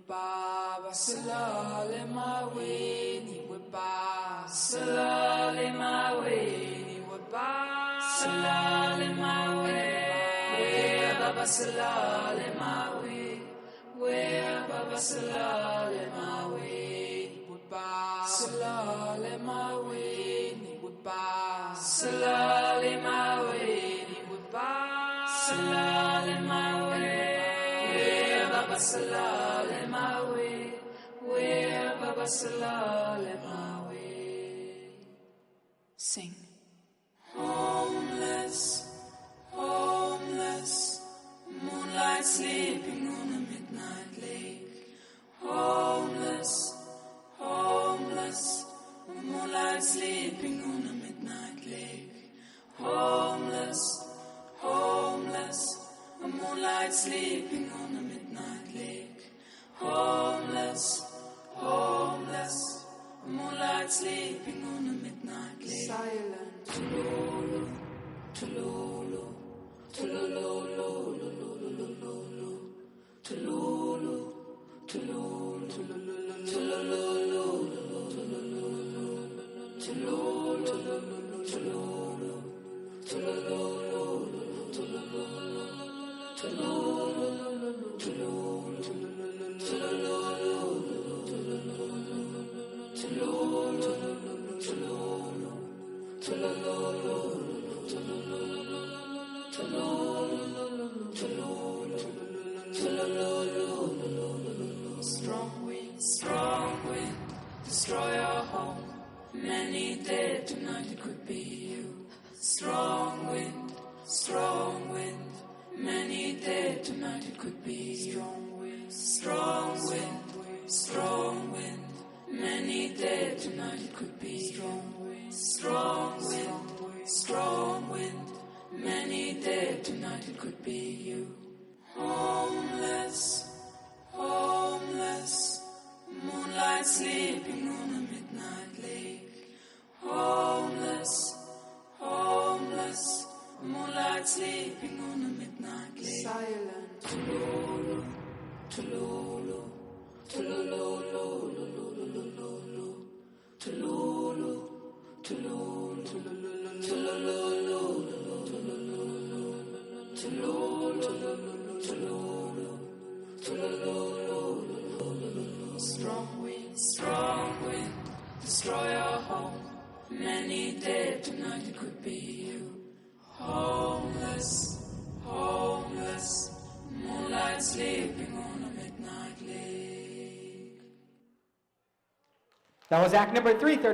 Baba Salale Mawini Waba Salale Mawini Waba Salale Mawini Baba Salale Mawini Where Baba Salale Mawini Waba Salale Mawini Waba Salale Mawini Waba Salale Mawini Baba Salale Mawe, where Baba Salale Mawe. Sing. Homeless, homeless, moonlight sleeping on a midnight lake. Homeless, homeless, moonlight sleeping on a midnight lake. Homeless, homeless, a moonlight sleeping on a midnight lake. Homeless, homeless, a moonlight sleeping on a midnight lake. Silent, Tululu, Tululu, Tululu, Tululu, Tululu, Tululu, strong wind, destroy our home. Many dead tonight, it could be you. Strong wind, many dead tonight, it could be you. Strong wind, many dead tonight, it could be you. Strong wind, many dead tonight, it could be you. Homeless, homeless, moonlight sleeping on a midnight lake. Homeless, homeless, moonlight sleeping on a midnight lake. Silent, Tululu, Tululu, Tululu, Tululu, Tululu, strong wind, destroy our home. Many dead tonight, it could be you. Homeless, homeless, moonlight sleeping on a midnight lake. That was act number 3.